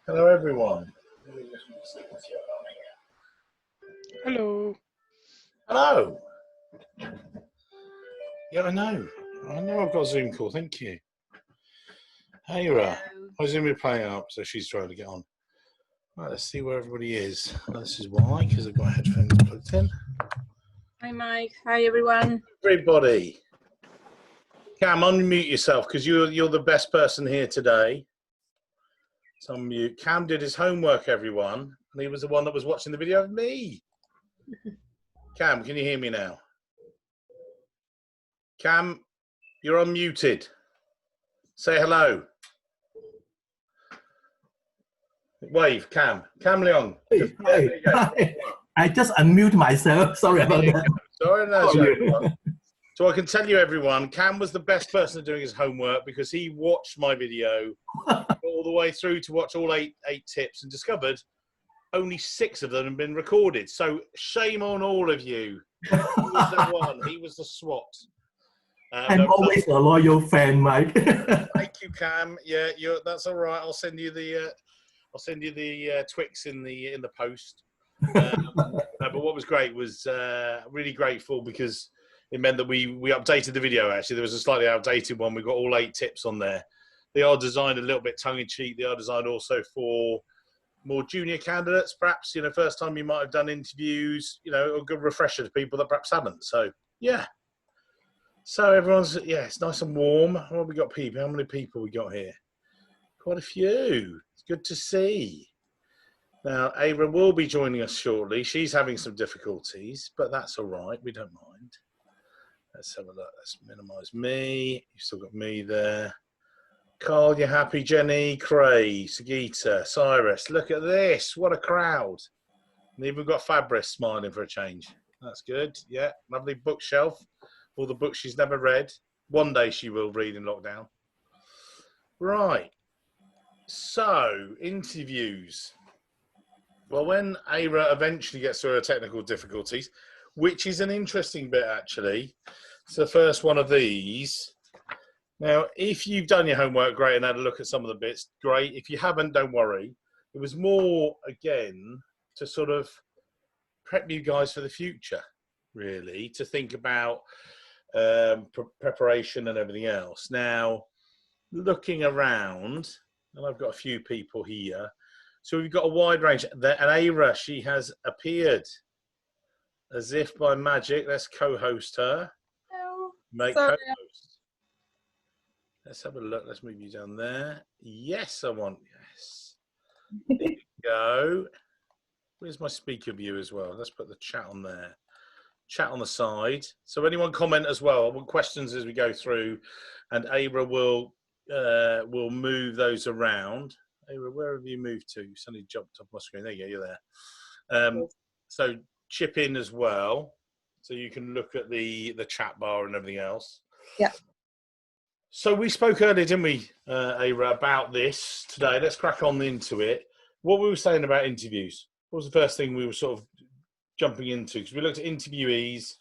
Hello, everyone. Hello. Hello. Yeah, I know. I've got a Zoom call. Thank you. Hey, Ra. I Zoom is playing up, so she's trying to get on. Right, let's see where everybody is. This is why, because I've got headphones plugged in. Hi, Mike. Hi, everyone. Everybody. Cam, unmute yourself, because you're the best person here today. So unmute. Cam did his homework, everyone, and he was the one that was watching the video of me. Cam, can you hear me now? Cam, you're unmuted. Say hello. Wave, Cam. Cam Leong. Hi. I just unmute myself. Sorry about that. Sorry, no, so I can tell you, everyone, Cam was the best person at doing his homework because he watched my video all the way through to watch all eight tips and discovered only 6 of them had been recorded. So shame on all of you. He was the one. He was the SWAT. I'm always a loyal fan, Mike. Thank you, Cam. Yeah, that's all right. I'll send you the Twix in the post. But what was great was really grateful because it meant that we updated the video. Actually, there was a slightly outdated one. We got all 8 tips on there. They are designed a little bit tongue-in-cheek. They are designed also for more junior candidates, perhaps, first time you might have done interviews, a good refresher to people that perhaps haven't. So, yeah. So everyone's, it's nice and warm. What have we got people? How many people we got here? Quite a few. It's good to see. Now, Ava will be joining us shortly. She's having some difficulties, but that's all right. We don't mind. Let's have a look. Let's minimize me. You've still got me there. Carl, you happy? Jenny, Cray, Sagita, Cyrus. Look at this. What a crowd. And even got Fabris smiling for a change. That's good. Yeah, lovely bookshelf. All the books she's never read. One day she will read in lockdown. Right. So, interviews. Well, when Aira eventually gets through her technical difficulties, which is an interesting bit, actually. It's the first one of these. Now, if you've done your homework, great, and had a look at some of the bits, great. If you haven't, don't worry. It was more, again, to sort of prep you guys for the future, really, to think about preparation and everything else. Now, looking around, and I've got a few people here, so we've got a wide range. And Aira, she has appeared as if by magic. Let's co-host her. Hello. Make Sorry. co-host. Let's have a look. Let's move you down there. Yes, I want. Yes. There you go. Where's my speaker view as well? Let's put the chat on there. Chat on the side. So anyone comment as well. I want questions as we go through, and Aira will move those around. Aira, where have you moved to? You suddenly jumped off my screen. There you go. You're there. So chip in as well, so you can look at the chat bar and everything else. Yeah. So we spoke earlier, didn't we, Aira, about this today. Let's crack on into it. What we were saying about interviews. What was the first thing we were sort of jumping into? Because we looked at interviewees.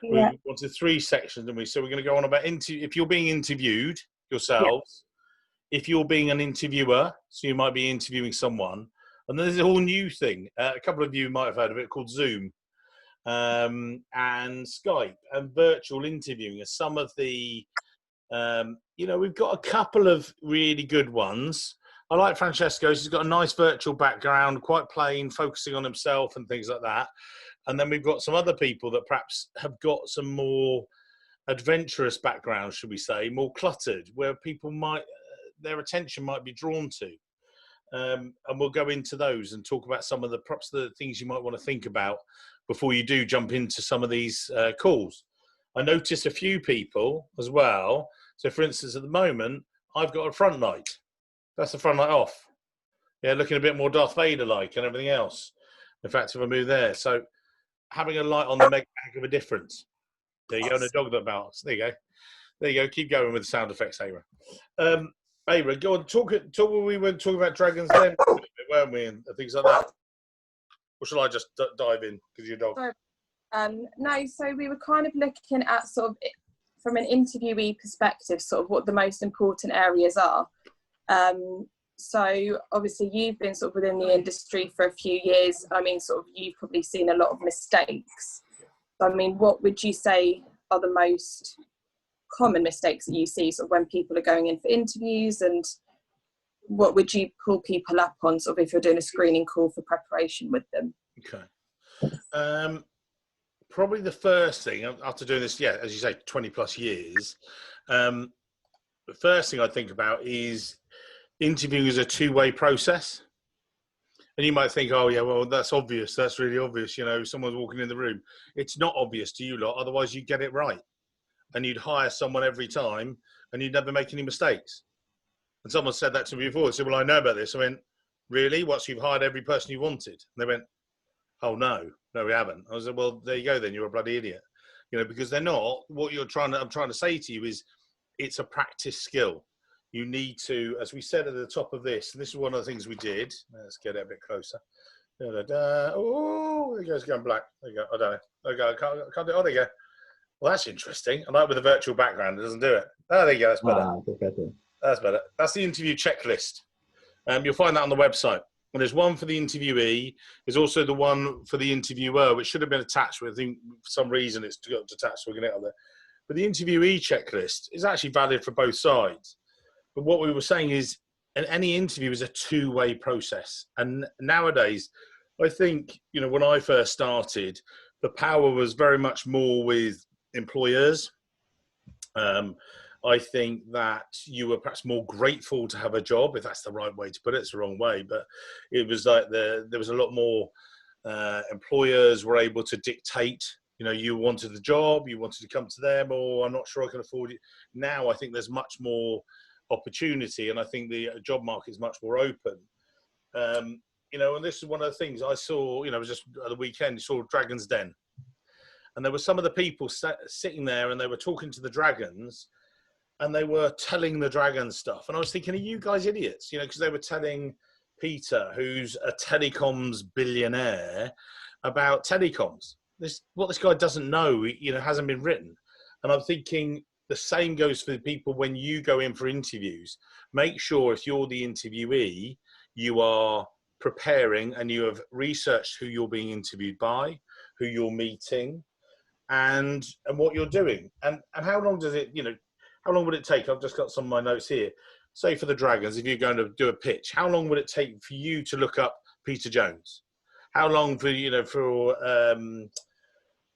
Yeah. We wanted 3 sections, didn't we? So we're going to go on about if you're being interviewed yourselves, if you're being an interviewer, so you might be interviewing someone. And then there's a whole new thing. A couple of you might have heard of it called Zoom and Skype and virtual interviewing are some of the we've got a couple of really good ones. I like Francesco's. He's got a nice virtual background, quite plain, focusing on himself and things like that. And then we've got some other people that perhaps have got some more adventurous backgrounds, should we say, more cluttered, where people their attention might be drawn to. And we'll go into those and talk about some of the things you might want to think about before you do jump into some of these calls. I noticed a few people as well. So, for instance, at the moment, I've got a front light. That's the front light off. Yeah, looking a bit more Darth Vader-like and everything else. In fact, if I move there. So, having a light on the makes a heck of a difference. There you go, and a dog that barks. There you go. There you go. Keep going with the sound effects, Aira. Aira, go on. Talk. We were talking about Dragon's Den, weren't we, and things like that. Or shall I just dive in because you're a dog? Sorry. No, so we were kind of looking at sort of from an interviewee perspective, sort of what the most important areas are. So obviously you've been sort of within the industry for a few years. I mean, sort of you've probably seen a lot of mistakes. I mean, what would you say are the most common mistakes that you see sort of when people are going in for interviews, and what would you pull people up on sort of if you're doing a screening call for preparation with them? Okay. Probably the first thing after doing this, yeah, as you say, 20 plus years, the first thing I think about is interviewing is a two-way process. And you might think, oh yeah, well, that's obvious. That's really obvious. You know, someone's walking in the room. It's not obvious to you lot. Otherwise you get it right. And you'd hire someone every time and you'd never make any mistakes. And someone said that to me before. They said, well, I know about this. I went, really? What, so you've hired every person you wanted? And they went, oh, no, we haven't. I was like, well, there you go then. You're a bloody idiot. You know, because they're not. What I'm trying to say to you is it's a practice skill. You need to, as we said at the top of this, and this is one of the things we did. Let's get it a bit closer. Oh, there goes going black. There you go. I don't know. There you go. I can't do it. Oh, there you go. Well, that's interesting. I like with a virtual background, it doesn't do it. Oh, there you go. That's better. That's better. That's the interview checklist. You'll find that on the website. And there's one for the interviewee. There's also the one for the interviewer, which should have been attached. But I think for some reason it's got attached, so we're going to get on there. But the interviewee checklist is actually valid for both sides. But what we were saying is, any interview is a two-way process. And nowadays, I think, you know, when I first started, the power was very much more with employers. I think that you were perhaps more grateful to have a job, if that's the right way to put it. It's the wrong way, but it was like there was a lot more employers were able to dictate. You know, you wanted the job, you wanted to come to them, or I'm not sure I can afford it. Now I think there's much more opportunity, and I think the job market is much more open. You know, and this is one of the things I saw. You know, it was just at the weekend. You saw Dragon's Den. And there were some of the people sitting there and they were talking to the dragons and they were telling the dragons stuff. And I was thinking, are you guys idiots? You know, because they were telling Peter, who's a telecoms billionaire, about telecoms. What this guy doesn't know, you know, hasn't been written. And I'm thinking the same goes for the people when you go in for interviews. Make sure if you're the interviewee, you are preparing and you have researched who you're being interviewed by, who you're meeting, and what you're doing, and how long does it, you know, how long would it take? I've just got some of my notes here. Say for the Dragons, if you're going to do a pitch, how long would it take for you to look up Peter Jones? How long for, you know, for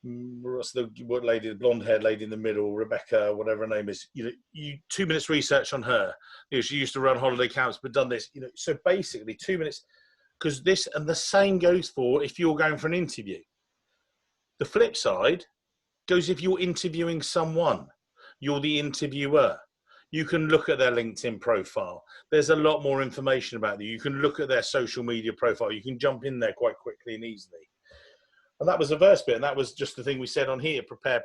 what's the lady, the blonde-haired lady in the middle, Rebecca, whatever her name is? You know, 2 minutes research on her. You know, she used to run holiday camps, but done this. You know, so basically 2 minutes, because this, and the same goes for if you're going for an interview. The flip side goes if you're interviewing someone, you're the interviewer. You can look at their LinkedIn profile. There's a lot more information about them. You can look at their social media profile. You can jump in there quite quickly and easily. And that was the first bit. And that was just the thing we said on here, prepare.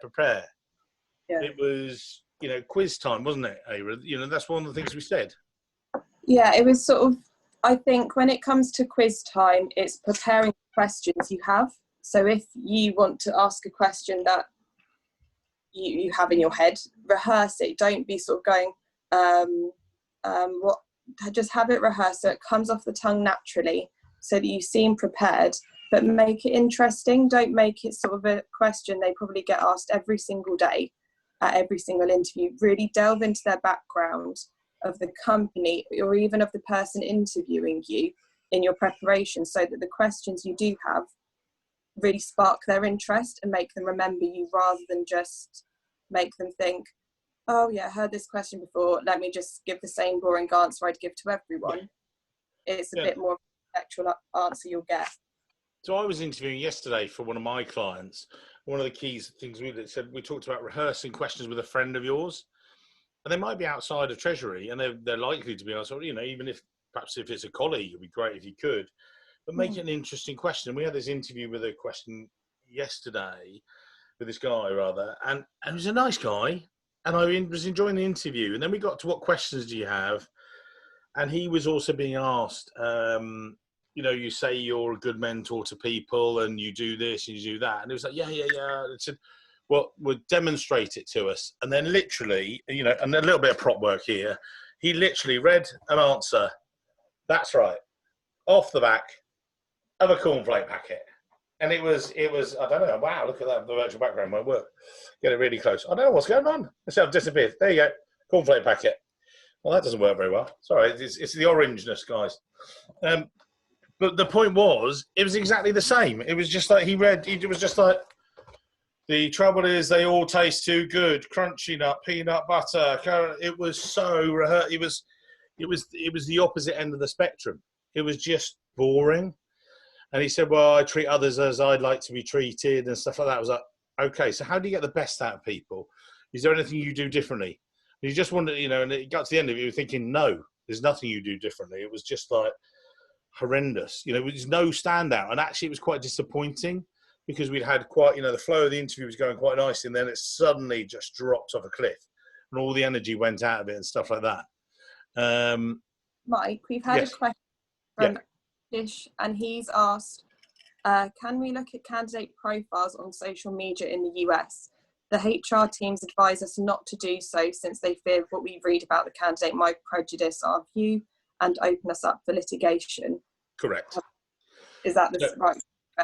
Yeah. It was, you know, quiz time, wasn't it, Ira? You know, that's one of the things we said. Yeah, it was sort of, I think when it comes to quiz time, it's preparing questions you have. So if you want to ask a question that you have in your head, rehearse it. Don't be sort of going, just have it rehearsed so it comes off the tongue naturally so that you seem prepared, but make it interesting. Don't make it sort of a question they probably get asked every single day at every single interview. Really delve into their background of the company or even of the person interviewing you in your preparation so that the questions you do have really spark their interest and make them remember you rather than just make them think, oh yeah, I heard this question before, let me just give the same boring answer I'd give to everyone. It's a bit more of an actual answer you'll get. So I was interviewing yesterday for one of my clients. One of the keys things we talked about rehearsing questions with a friend of yours, and they might be outside of Treasury, and they're likely to be outside. You know, even if perhaps if it's a colleague, it'd be great if you could, but make it an interesting question. We had this interview with a question yesterday with this guy rather, and he was a nice guy, and I was enjoying the interview. And then we got to what questions do you have, and he was also being asked. You know, you say you're a good mentor to people and you do this and you do that. And it was like, yeah. It said, well, demonstrate it to us. And then literally, you know, and a little bit of prop work here. He literally read an answer That's right. Off the back of a cornflake packet. And it was, I don't know, wow, look at that, the virtual background won't work. Get it really close. I don't know what's going on. It's disappeared. There you go, cornflake packet. Well, that doesn't work very well. Sorry, it's the orangeness, guys. But the point was, it was exactly the same. It was just like it was just like, the trouble is they all taste too good. Crunchy nut, peanut butter. It was so, it was the opposite end of the spectrum. It was just boring. And he said, well, I treat others as I'd like to be treated and stuff like that. I was like, okay, so how do you get the best out of people? Is there anything you do differently? And you just wanted, and it got to the end of it, you were thinking, no, there's nothing you do differently. It was just like horrendous. There was no standout. And actually it was quite disappointing because we'd had quite, the flow of the interview was going quite nice. And then it suddenly just dropped off a cliff and all the energy went out of it and stuff like that. Mike, we've had a question from Dish, and he's asked, can we look at candidate profiles on social media in the US? The HR teams advise us not to do so since they fear what we read about the candidate might prejudice our view and open us up for litigation. Correct. Is that the right?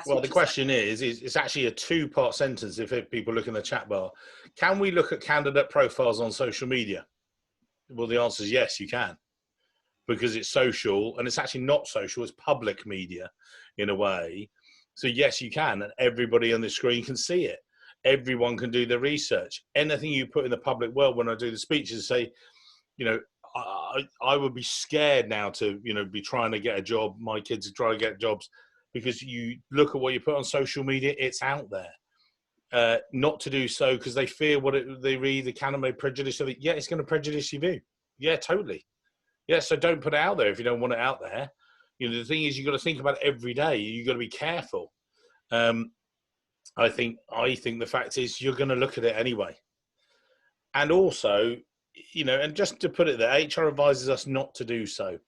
Well, the question is it's actually a two-part sentence if people look in the chat bar. Can we look at candidate profiles on social media? Well, the answer is yes, you can. Because it's social, and it's actually not social, it's public media in a way. So yes, you can, and everybody on the screen can see it. Everyone can do the research. Anything you put in the public world, when I do the speeches, say, I would be scared now to, be trying to get a job. My kids are trying to get jobs because you look at what you put on social media, it's out there. Not to do so because they fear they read, the canon may prejudice. So yeah, it's going to prejudice your view. Yeah, totally. Yeah, so don't put it out there if you don't want it out there. The thing is, you've got to think about it every day. You've got to be careful. I think the fact is you're going to look at it anyway. And also, and just to put it there, HR advises us not to do so.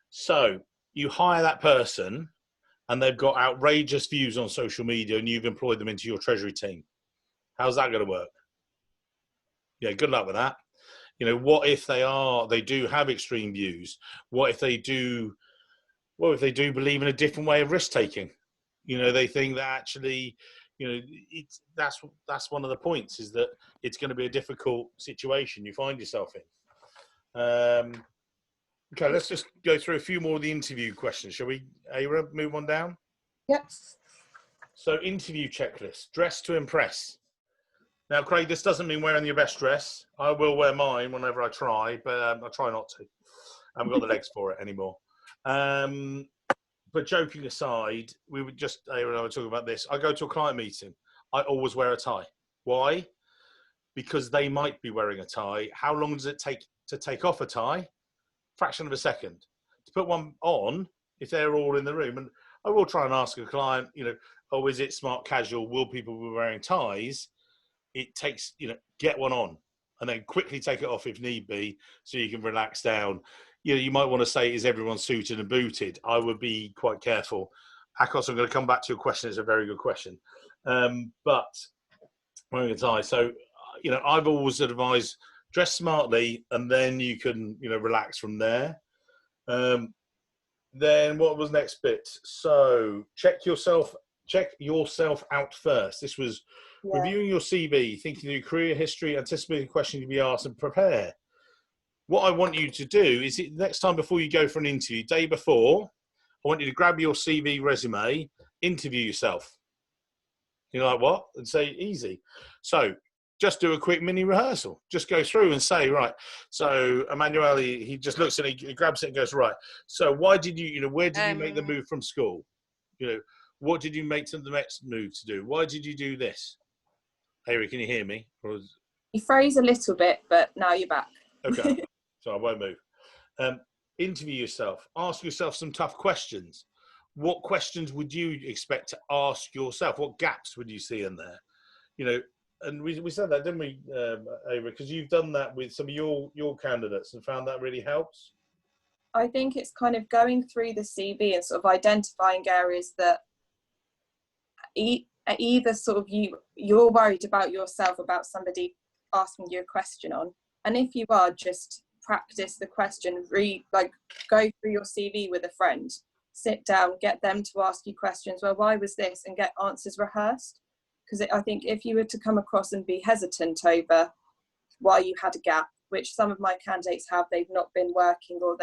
So you hire that person and they've got outrageous views on social media and you've employed them into your Treasury team. How's that going to work? Yeah, good luck with that. What if they do have extreme views? What if they do believe in a different way of risk taking? They think that actually, that's one of the points is that it's going to be a difficult situation you find yourself in. Okay, let's just go through a few more of the interview questions. Shall we, Ira, move on down? Yes. So interview checklist, dress to impress. Now, Craig, this doesn't mean wearing your best dress. I will wear mine whenever I try, but I try not to. I haven't got the legs for it anymore. But joking aside, we would just, Aaron and I were talking about this. I go to a client meeting. I always wear a tie. Why? Because they might be wearing a tie. How long does it take to take off a tie? Fraction of a second. To put one on, if they're all in the room, and I will try and ask a client, is it smart casual? Will people be wearing ties? It takes, get one on and then quickly take it off if need be so you can relax down. You might want to say, is everyone suited and booted? I would be quite careful. Akos, I'm going to come back to your question. It's a very good question. But wearing a tie. So, I've always advised dress smartly and then you can, relax from there. Then what was next bit? So check yourself out first. This was reviewing your CV, thinking of your career history, anticipating questions to be asked, and prepare. What I want you to do is next time before you go for an interview, day before, I want you to grab your CV resume, interview yourself. You're like, what? And say, easy. So just do a quick mini rehearsal. Just go through and say, right. So Emmanuel, he just looks at it, he grabs it and goes, right. So why did you, where did you make the move from school? What did you make to the next move to do? Why did you do this? Harry, can you hear me? You froze a little bit, but now you're back. Okay, so I won't move. Interview yourself. Ask yourself some tough questions. What questions would you expect to ask yourself? What gaps would you see in there? And we said that, didn't we, Ava? Because you've done that with some of your candidates and found that really helps. I think it's kind of going through the CV and sort of identifying areas that either sort of you're worried about yourself, about somebody asking you a question on, and if you are, just practice the question, go through your CV with a friend, sit down, get them to ask you questions. Well, why was this? And get answers rehearsed. Because I think if you were to come across and be hesitant over why you had a gap, which some of my candidates have, they've not been working, or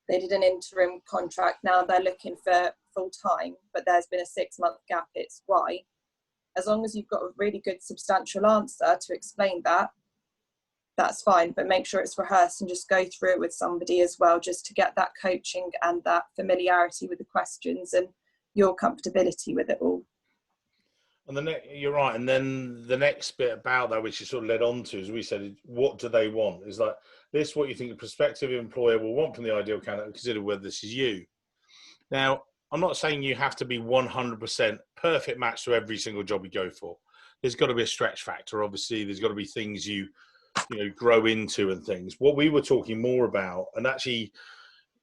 they did an interim contract, now they're looking for full time, but there's been a 6-month gap, it's why. As long as you've got a really good substantial answer to explain that, that's fine, but make sure it's rehearsed and just go through it with somebody as well, just to get that coaching and that familiarity with the questions and your comfortability with it all. And you're right. And then the next bit about that, which you sort of led on to, as we said, what do they want? Is like this what you think a prospective employer will want from the ideal candidate, and consider whether this is you. Now, I'm not saying you have to be 100% perfect match to every single job you go for. There's got to be a stretch factor. Obviously, there's got to be things you grow into and things. What we were talking more about, and actually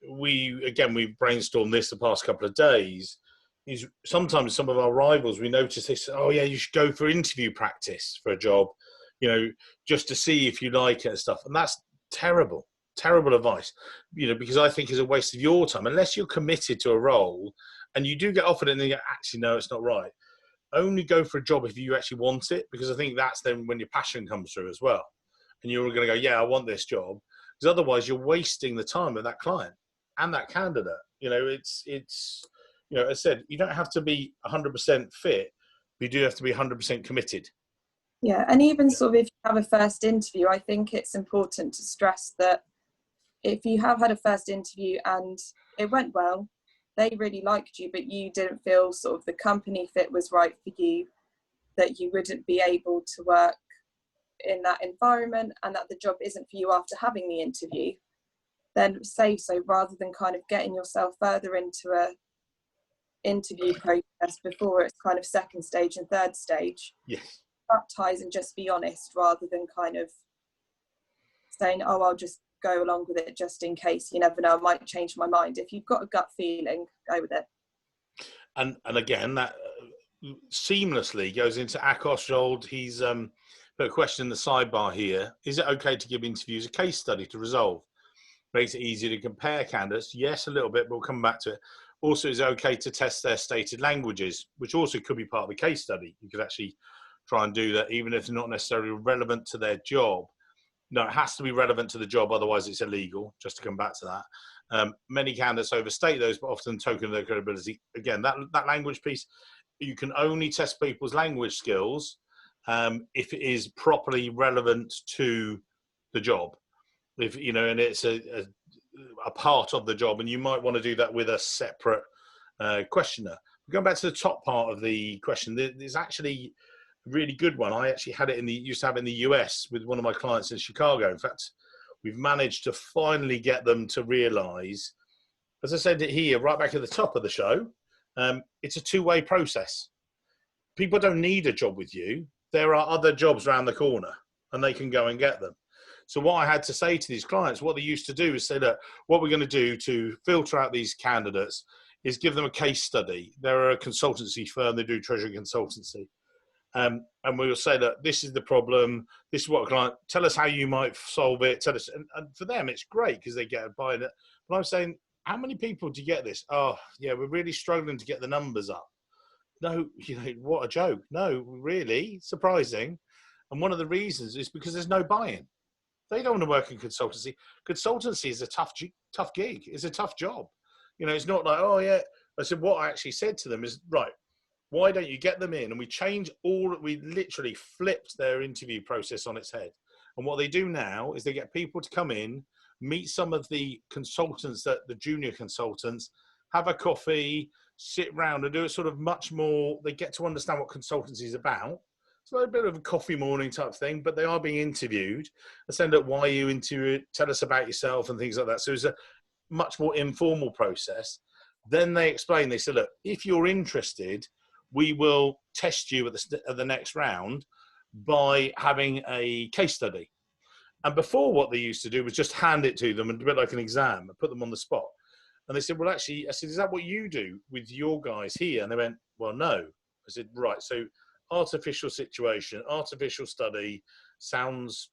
we've brainstormed this the past couple of days, is sometimes some of our rivals, we notice they say, oh yeah, you should go for interview practice for a job, just to see if you like it and stuff. And that's terrible advice, because I think it's a waste of your time. Unless you're committed to a role and you do get offered it and you go, actually, no, it's not right. Only go for a job if you actually want it, because I think that's then when your passion comes through as well. And you're going to go, yeah, I want this job. Because otherwise you're wasting the time of that client and that candidate. It's as I said, you don't have to be 100% fit, but you do have to be 100% committed. Yeah, and even sort of if you have a first interview, I think it's important to stress that if you have had a first interview and it went well, they really liked you, but you didn't feel sort of the company fit was right for you, that you wouldn't be able to work in that environment and that the job isn't for you after having the interview, then say so, rather than kind of getting yourself further into a interview process before it's kind of second stage and third stage. Yes. Cut ties and just be honest, rather than kind of saying, oh, I'll just go along with it just in case. You never know, I might change my mind. If you've got a gut feeling, go with it. And again, that seamlessly goes into Akos. He's put a question in the sidebar here. Is it okay to give interviews a case study to resolve? Makes it easier to compare candidates. Yes, a little bit, but we'll come back to it. Also, is it okay to test their stated languages, which also could be part of the case study? You could actually try and do that, even if it's not necessarily relevant to their job. No, it has to be relevant to the job, otherwise it's illegal, just to come back to that. Many candidates overstate those, but often token their credibility. Again, that language piece, you can only test people's language skills if it is properly relevant to the job. If and it's a part of the job, and you might want to do that with a separate questionnaire. Going back to the top part of the question, there's actually a really good one. I actually had it used to have it in the US with one of my clients in Chicago. In fact, we've managed to finally get them to realize, as I said here, right back at the top of the show, it's a two-way process. People don't need a job with you. There are other jobs around the corner, and they can go and get them. So what I had to say to these clients, what they used to do is say, look, what we're going to do to filter out these candidates is give them a case study. They're a consultancy firm. They do treasury consultancy. And we will say that this is the problem. This is what a client, tell us how you might solve it. Tell us. And for them, it's great because they get a buy in it. But I'm saying, how many people do you get this? Oh, yeah, we're really struggling to get the numbers up. No, what a joke. No, really? Surprising. And one of the reasons is because there's no buy-in. They don't want to work in consultancy. Consultancy is a tough gig. It's a tough job. It's not like, oh, yeah. I said, what I actually said to them is, right, why don't you get them in? And we literally flipped their interview process on its head. And what they do now is they get people to come in, meet some of the consultants, the junior consultants, have a coffee, sit around and do it sort of much more. They get to understand what consultancy is about. It's a bit of a coffee morning type thing, but they are being interviewed. I say, look, why are you interviewed? Tell us about yourself and things like that. So it's a much more informal process. Then they explain, they say, look, if you're interested, we will test you at the next round by having a case study. And before, what they used to do was just hand it to them and a bit like an exam and put them on the spot. And they said, well, actually, I said, is that what you do with your guys here? And they went, well, no. I said, right, so artificial situation, artificial study sounds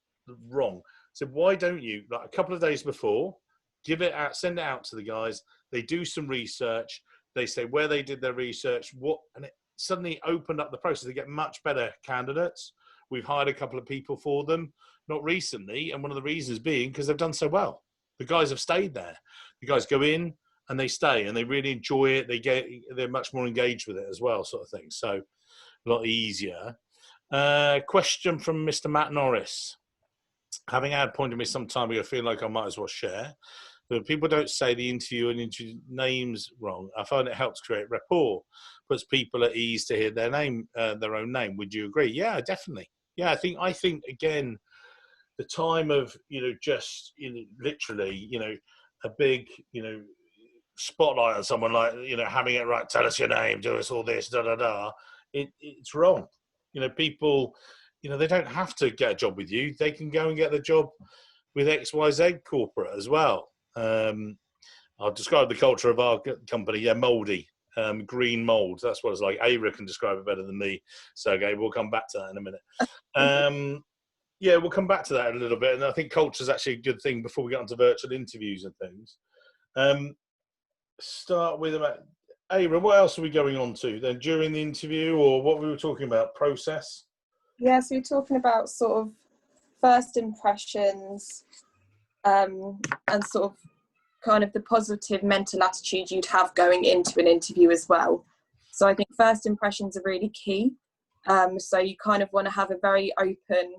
wrong. said, why don't you, like a couple of days before, give it out, send it out to the guys. They do some research. They say where they did their research, and it suddenly opened up the process. They get much better candidates. We've hired a couple of people for them, not recently, and one of the reasons being because they've done so well. The guys have stayed there. The guys go in and they stay, and they really enjoy it. They're much more engaged with it as well, sort of thing. So a lot easier. Question from Mr. Matt Norris. Having had pointed me some time ago, I feel like I might as well share. But people don't say the interview and interview names wrong. I find it helps create rapport, puts people at ease to hear their name, their own name. Would you agree? Yeah, definitely. Yeah, I think again, the time of just literally a big spotlight on someone, like having it right. Tell us your name. Do us all this. Da da da. It's wrong. People. They don't have to get a job with you. They can go and get the job with XYZ corporate as well. I'll describe the culture of our company. Yeah, mouldy, green mould. That's what it's like. Ira can describe it better than me. Sergey, we'll come back to that in a minute. Yeah, we'll come back to that in a little bit. And I think culture is actually a good thing before we get onto virtual interviews and things. Start with about Ira. What else are we going on to then during the interview, or what we were talking about? Process. Yeah, so you're talking about sort of first impressions, and sort of kind of the positive mental attitude you'd have going into an interview as well. So I think first impressions are really key. So you kind of want to have a very open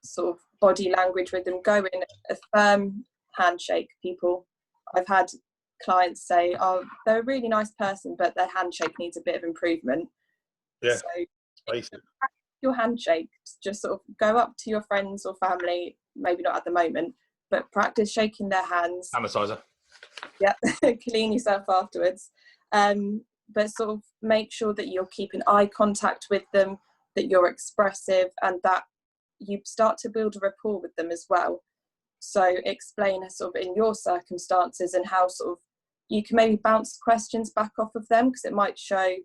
sort of body language with them, go in a firm handshake. People, I've had clients say, oh, they're a really nice person, but their handshake needs a bit of improvement. Yeah, so basic. Your handshake, just sort of go up to your friends or family, maybe not at the moment, but practice shaking their hands. Sanitizer. Yeah, clean yourself afterwards. But sort of make sure that you're keeping eye contact with them, that you're expressive, and that you start to build a rapport with them as well. So explain sort of in your circumstances and how sort of you can maybe bounce questions back off of them, because it might show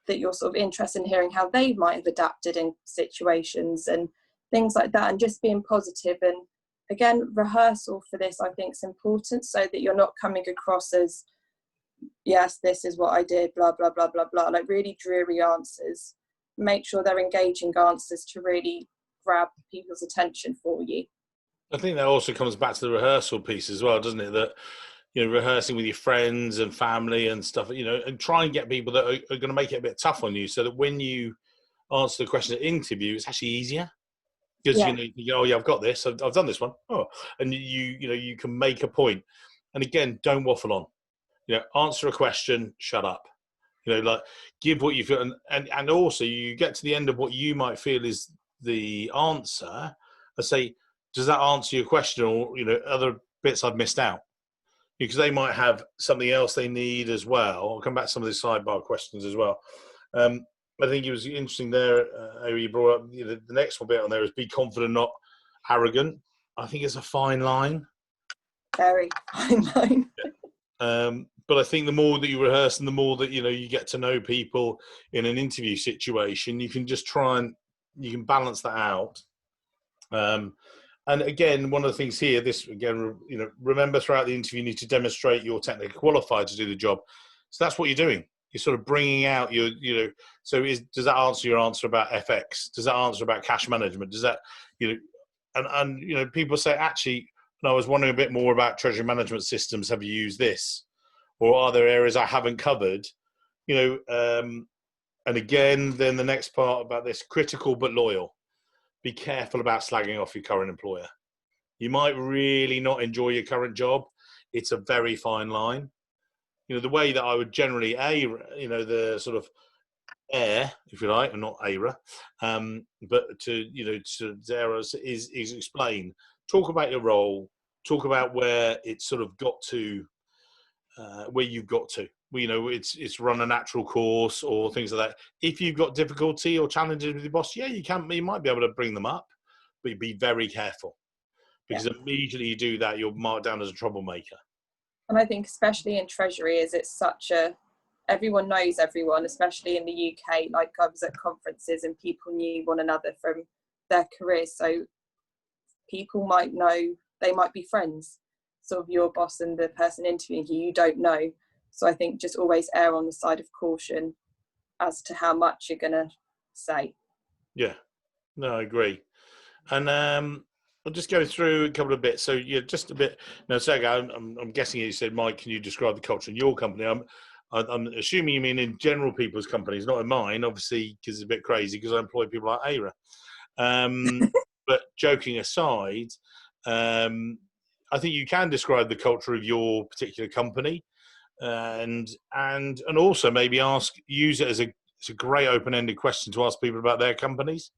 that you're sort of interested in hearing how they might have adapted in situations and things like that, and just being positive. And again, rehearsal for this I think is important, so that you're not coming across as, yes, this is what I did, blah blah blah blah blah, like really dreary answers. Make sure they're engaging answers to really grab people's attention for you. I think that also comes back to the rehearsal piece as well, doesn't it? That rehearsing with your friends and family and stuff, and try and get people that are going to make it a bit tough on you, so that when you answer the question at interview, it's actually easier. Because you go, oh yeah, I've got this. I've done this one. Oh, and you can make a point. And again, don't waffle on. Answer a question, shut up. Like give what you feel, and also you get to the end of what you might feel is the answer. I say, does that answer your question, or other bits I've missed out? Because they might have something else they need as well. I'll come back to some of the sidebar questions as well. I think it was interesting there, you brought up the next one bit on there is be confident, not arrogant. I think it's a fine line. Very fine line. But I think the more that you rehearse and the more that you get to know people in an interview situation, you can just you can balance that out. And again, one of the things here, remember throughout the interview, you need to demonstrate you're technically qualified to do the job. So that's what you're doing. You're sort of bringing out so does that answer your answer about FX? Does that answer about cash management? Does that, and people say, actually, I was wondering a bit more about treasury management systems. Have you used this? Or are there areas I haven't covered? And again, then the next part about this, critical but loyal. Be careful about slagging off your current employer. You might really not enjoy your current job. It's a very fine line. The way that I would generally the sort of air, if you like, and not ARA, but to errors is explain. Talk about your role. Talk about where it's sort of got to, where you've got to. It's run a natural course or things like that. If you've got difficulty or challenges with your boss, you might be able to bring them up, but be very careful, because immediately you do that, you're marked down as a troublemaker. And I think especially in Treasury, it's everyone knows everyone, especially in the UK. Like I was at conferences and people knew one another from their careers. So people might know, they might be friends, sort of your boss and the person interviewing you don't know. So I think just always err on the side of caution as to how much you're going to say. Yeah, no, I agree. And I'll just go through a couple of bits. So yeah, just a bit. Now, Sergey, I'm guessing you said, Mike, can you describe the culture in your company? I'm assuming you mean in general people's companies, not in mine, obviously, because it's a bit crazy because I employ people like Aira. But joking aside, I think you can describe the culture of your particular company, and also maybe use it as it's a great open-ended question to ask people about their companies.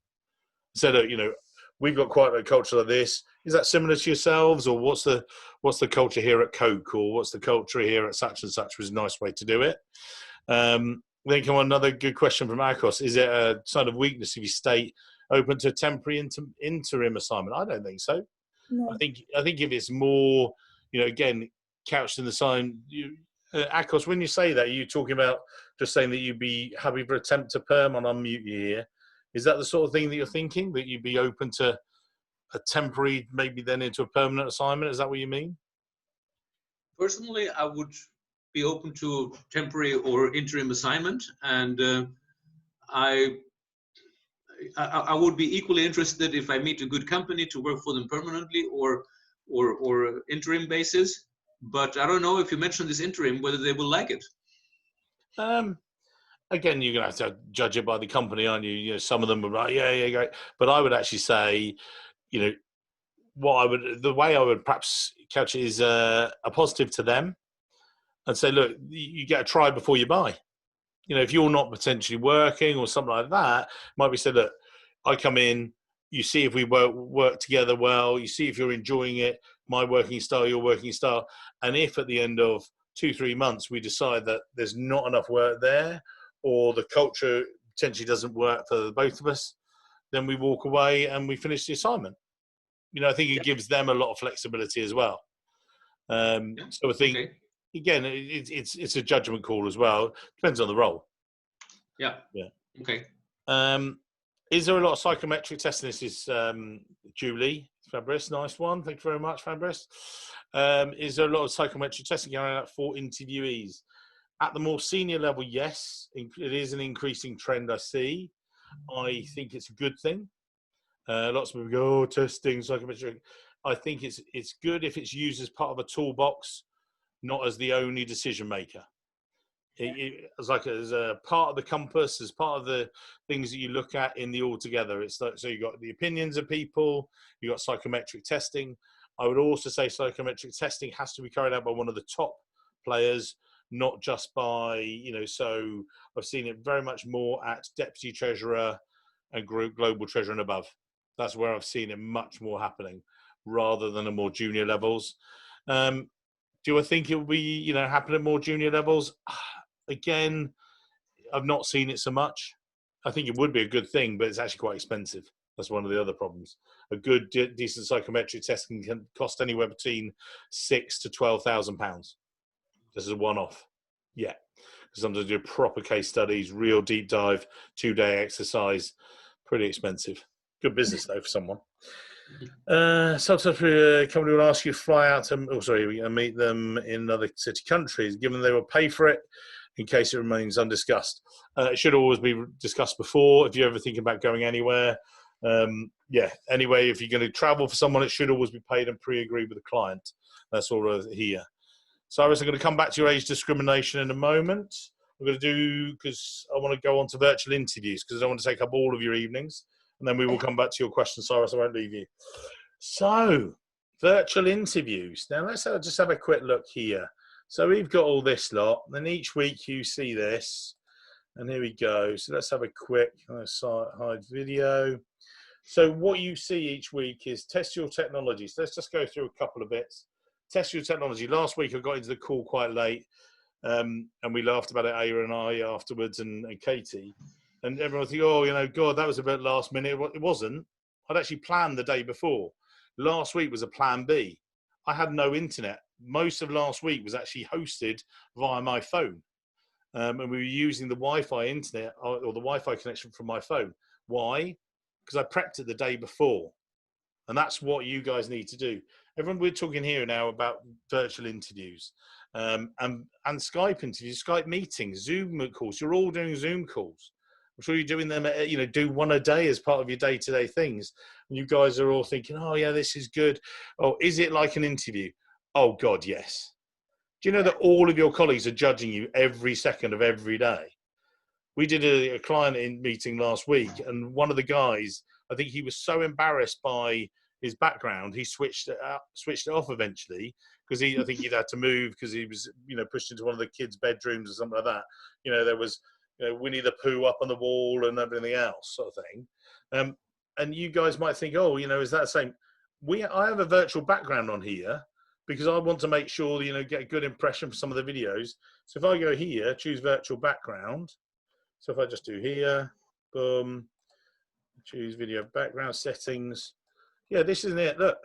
So that, you know, we've got quite a culture like this. Is that similar to yourselves, or what's the culture here at Coke, or what's the culture here at such and such? Was a nice way to do it. Then come on, another good question from Akos. Is it a sign of weakness if you state open to a temporary interim assignment? I don't think so. No. I think if it's more, you know, again, couched in the sign. Akos, when you say that, are you talking about just saying that you'd be happy for a temp to perm? And unmute you here. Is that the sort of thing that you're thinking, that you'd be open to a temporary, maybe then into a permanent assignment? Is that what you mean? Personally, I would be open to temporary or interim assignment, and I would be equally interested if I meet a good company to work for them permanently or interim basis. But I don't know, if you mention this interim, whether they will like it. Again, you're going to have to judge it by the company, aren't you? You know, some of them are like, yeah, great. But I would actually say, you know, the way I would perhaps couch it is a positive to them, and say, look, you get a try before you buy. You know, if you're not potentially working or something like that, might be said, look, I come in, you see if we work together well, you see if you're enjoying it, my working style, your working style. And if at the end of 2-3 months we decide that there's not enough work there, or the culture potentially doesn't work for both of us, then we walk away and we finish the assignment. You know, I think it gives them a lot of flexibility as well. So I think, again, it's a judgment call as well. Depends on the role. Yeah. Okay. Is there a lot of psychometric testing? This is Julie Fabris. Nice one. Thank you very much, Fabris. Is there a lot of psychometric testing going on for interviewees? At the more senior level, yes. It is an increasing trend I see. I think it's a good thing. Lots of people go, oh, testing, psychometric. I think it's good if it's used as part of a toolbox, not as the only decision maker. It's like as a part of the compass, as part of the things that you look at in the altogether. It's like, so you've got the opinions of people, you've got psychometric testing. I would also say psychometric testing has to be carried out by one of the top players, not just by, you know, so I've seen it very much more at deputy treasurer and group global treasurer and above. That's where I've seen it much more happening rather than at more junior levels. Do I think it will be, you know, happen at more junior levels? Again, I've not seen it so much. I think it would be a good thing, but it's actually quite expensive. That's one of the other problems. A good, decent psychometric testing can cost anywhere between £6,000 to £12,000. This is a one-off. Yeah. Sometimes do proper case studies, real deep dive, 2-day exercise. Pretty expensive. Good business, though, for someone. Sometimes a company will ask you to fly out to, meet them in another city countries, given they will pay for it in case it remains undiscussed. It should always be discussed before if you're ever thinking about going anywhere. Anyway, if you're going to travel for someone, it should always be paid and pre-agreed with the client. That's all here. Cyrus, I'm going to come back to your age discrimination in a moment. I'm going to do, because I want to go on to virtual interviews, because I want to take up all of your evenings. And then we will come back to your question, Cyrus. I won't leave you. So, virtual interviews. Now, let's just have a quick look here. So, we've got all this lot. Then each week you see this. And here we go. So, let's have a quick hide video. So, what you see each week is test your technology. So, let's just go through a couple of bits. Test your technology. Last week, I got into the call quite late. And we laughed about it, Aya and I, afterwards, and Katie. And everyone think, oh, you know, God, that was a bit last minute. It wasn't. I'd actually planned the day before. Last week was a plan B. I had no internet. Most of last week was actually hosted via my phone. And we were using the Wi-Fi internet or the Wi-Fi connection from my phone. Why? Because I prepped it the day before. And that's what you guys need to do. Everyone, we're talking here now about virtual interviews, and Skype interviews, Skype meetings, Zoom calls. You're all doing Zoom calls. I'm sure you're doing them, do one a day as part of your day-to-day things. And you guys are all thinking, oh, yeah, this is good. Oh, is it like an interview? Oh, God, yes. Do you know that all of your colleagues are judging you every second of every day? We did a client meeting last week, and one of the guys, I think he was so embarrassed by his background, he switched it off eventually, because I think he'd had to move because he was, pushed into one of the kids' bedrooms or something like that. There was, Winnie the Pooh up on the wall and everything else, sort of thing. And you guys might think, oh, is that the same? I have a virtual background on here because I want to make sure, get a good impression for some of the videos. So if I go here, choose virtual background. So if I just do here, boom, choose video background settings. Yeah, this isn't it. Look,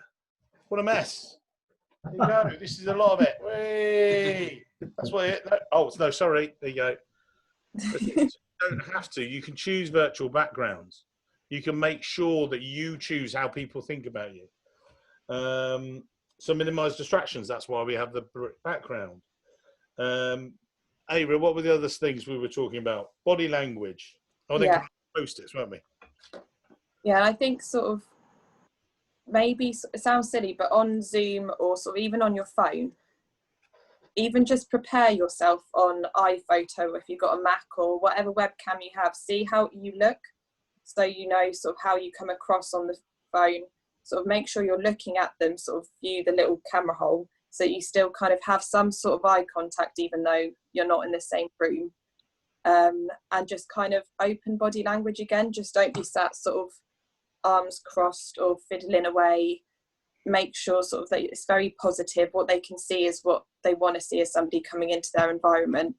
what a mess. There you go. This is a lot of it. Whee! That's what it. Oh, no, sorry. There you go. You don't have to. You can choose virtual backgrounds. You can make sure that you choose how people think about you. So minimize distractions. That's why we have the background. Ava, what were the other things we were talking about? Body language. Oh, they post-its, weren't we? Yeah, I think sort of maybe it sounds silly, but on Zoom or sort of even on your phone, even just prepare yourself on iPhoto if you've got a Mac or whatever webcam you have. See how you look, so you know sort of how you come across on the phone. Sort of make sure you're looking at them, sort of view the little camera hole, so you still kind of have some sort of eye contact even though you're not in the same room. And just kind of open body language again. Just don't be sat sort of arms crossed or fiddling away. Make sure sort of that it's very positive. What they can see is what they want to see as somebody coming into their environment,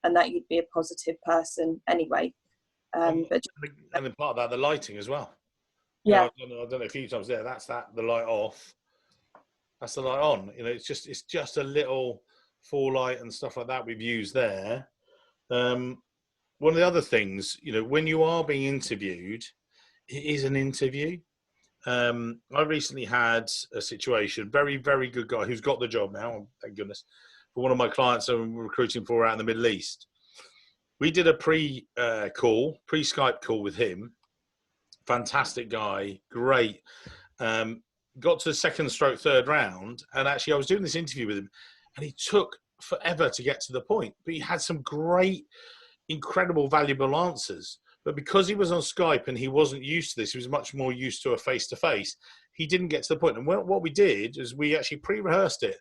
and that you'd be a positive person anyway. And then part of that, the lighting as well. Yeah. I've done it a few times there. That's the light off. That's the light on. It's just a little fall light and stuff like that we've used there. One of the other things, when you are being interviewed, it is an interview. I recently had a situation, very, very good guy who's got the job now, thank goodness, for one of my clients I'm recruiting for out in the Middle East. We did a pre-Skype call with him. Fantastic guy, great. Got to the third round, and actually I was doing this interview with him, and he took forever to get to the point, but he had some great, incredible, valuable answers. But because he was on Skype and he wasn't used to this, he was much more used to a face-to-face, he didn't get to the point. And what we did is we actually pre-rehearsed it.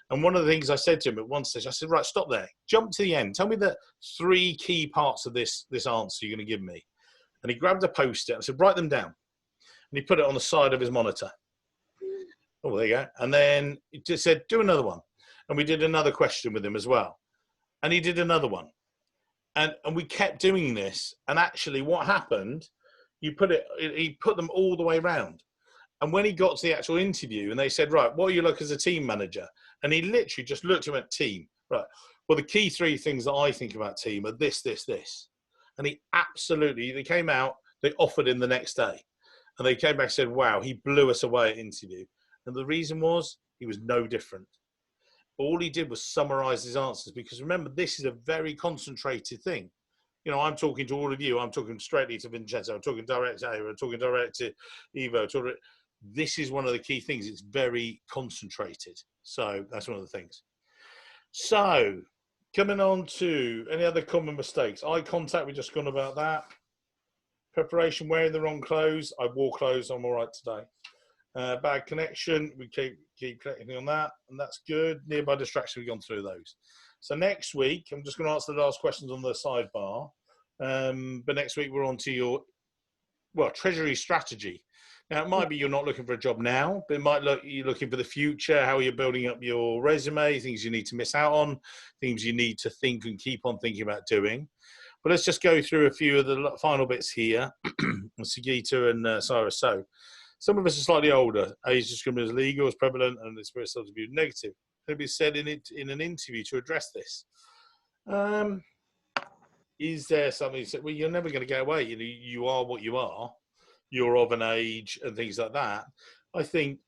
And one of the things I said to him at one stage, I said, right, stop there. Jump to the end. Tell me the 3 key parts of this answer you're going to give me. And he grabbed a Post-it and I said, write them down. And he put it on the side of his monitor. Oh, there you go. And then he just said, do another one. And we did another question with him as well. And he did another one. And we kept doing this. And actually what happened, he put them all the way around. And when he got to the actual interview and they said, right, what are you like as a team manager? And he literally just looked and went, team. Right. Well, the key 3 things that I think about team are this, this, this. And they came out, they offered him the next day. And they came back and said, wow, he blew us away at interview. And the reason was he was no different. All he did was summarize his answers, because remember, this is a very concentrated thing. I'm talking to all of you. I'm talking straightly to Vincenzo. I'm talking direct to Ava. I'm talking direct to Evo. This is one of the key things. It's very concentrated. So that's one of the things. So coming on to any other common mistakes. Eye contact, we've just gone about that. Preparation, wearing the wrong clothes. I wore clothes. I'm all right today. Bad connection, we keep connecting on that, and that's good. Nearby distraction, we've gone through those. So next week, I'm just going to answer the last questions on the sidebar. But next week, we're on to your, Treasury strategy. Now, it might be you're not looking for a job now, but it might look you're looking for the future, how you're building up your resume, things you need to miss out on, things you need to think and keep on thinking about doing. But let's just go through a few of the final bits here. Sigita and Cyrus. So, some of us are slightly older. Age discrimination is legal, is prevalent, and the spirit of abuse negative. It'll be said in an interview to address this. Is there something you said? Well, you're never going to get away. You are what you are. You're of an age and things like that. I think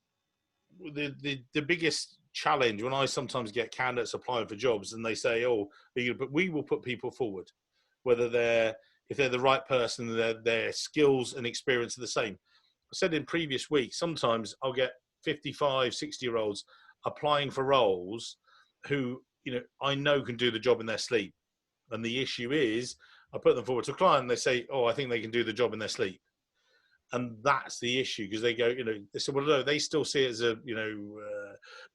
the biggest challenge when I sometimes get candidates applying for jobs and they say, "Oh, we will put people forward, whether if they're the right person, their skills and experience are the same." I said in previous weeks, sometimes I'll get 55, 60-year-olds applying for roles who, I know can do the job in their sleep. And the issue is, I put them forward to a client and they say, "Oh, I think they can do the job in their sleep." And that's the issue, because they go, they say, well, no, they still see it as a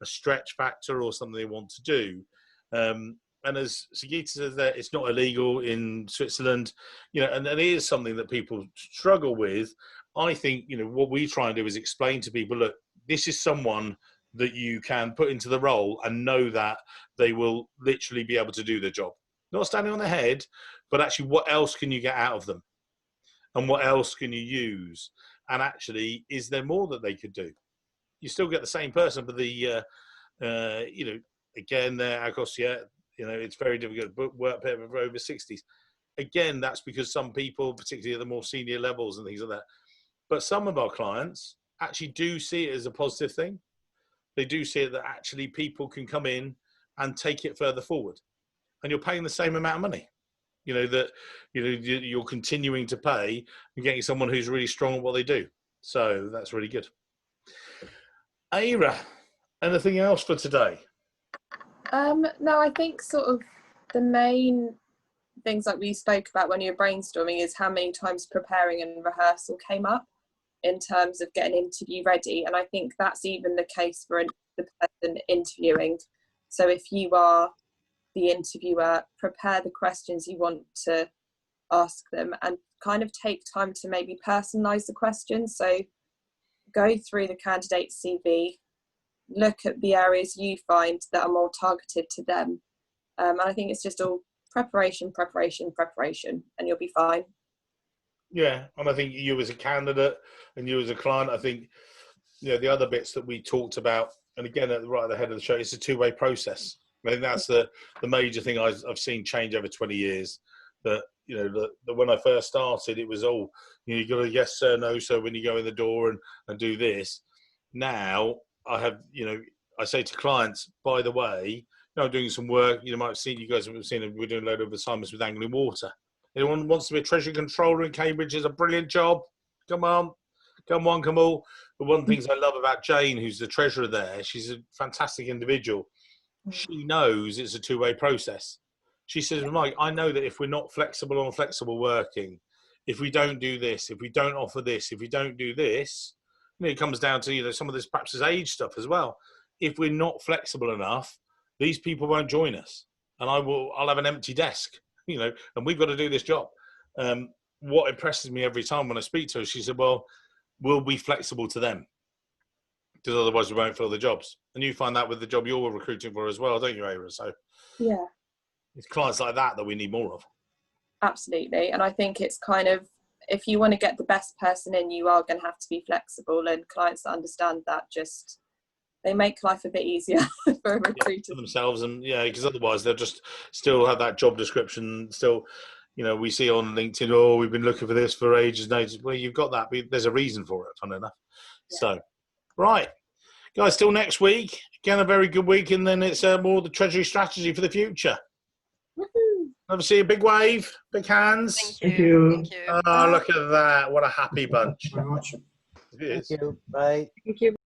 stretch factor or something they want to do. And as Sagita says there, it's not illegal in Switzerland, and it is something that people struggle with. I think, what we try and do is explain to people, look, this is someone that you can put into the role and know that they will literally be able to do the job. Not standing on their head, but actually what else can you get out of them? And what else can you use? And actually, is there more that they could do? You still get the same person, but again, it's very difficult to work people for over 60s. Again, that's because some people, particularly at the more senior levels and things like that, but some of our clients actually do see it as a positive thing. They do see it that actually people can come in and take it further forward, and you're paying the same amount of money. You're continuing to pay and getting someone who's really strong at what they do. So that's really good. Ira, anything else for today? No, I think sort of the main things that we spoke about when you were brainstorming is how many times preparing and rehearsal came up in terms of getting an interview ready. And I think that's even the case for the person interviewing. So if you are the interviewer, prepare the questions you want to ask them and kind of take time to maybe personalize the questions. So go through the candidate's CV, look at the areas you find that are more targeted to them. And I think it's just all preparation, and you'll be fine. Yeah, and I think you as a candidate and you as a client, I think, the other bits that we talked about, and again, right at the head of the show, it's a two-way process. I think that's the major thing I've seen change over 20 years. That that when I first started, it was you got a yes sir, no sir when you go in the door and do this. Now I have I say to clients, by the way, I'm doing some work. You might have seen, you guys have seen, we're doing a load of assignments with Angling Water. Anyone wants to be a Treasury controller in Cambridge is a brilliant job. Come on, come all. But one of the things I love about Jane, who's the treasurer there, she's a fantastic individual. She knows it's a two-way process. She says, Mike, I know that if we're not flexible on flexible working, if we don't do this, if we don't offer this, if we don't do this, it comes down to some of this perhaps is age stuff as well. If we're not flexible enough, these people won't join us, and I'll have an empty desk, and we've got to do this job. What impresses me every time when I speak to her, she said, well, we'll be flexible to them, because otherwise we won't fill the jobs. And you find that with the job you're recruiting for as well, don't you, Ira? So yeah, it's clients like that we need more of. Absolutely. And I think it's kind of, if you want to get the best person in, you are going to have to be flexible, and clients that understand that they make life a bit easier for a recruiter. For themselves, and because otherwise they'll just still have that job description. Still, we see on LinkedIn, we've been looking for this for ages and ages. Well, you've got that, but there's a reason for it, funny enough. Yeah. So, right, guys, till next week. Again, a very good week, and then it's more the Treasury strategy for the future. Woohoo! Love to see a big wave, big hands. Thank you. Thank you. Oh, look at that! What a happy bunch. Very much. It is. Thank you. Bye. Thank you.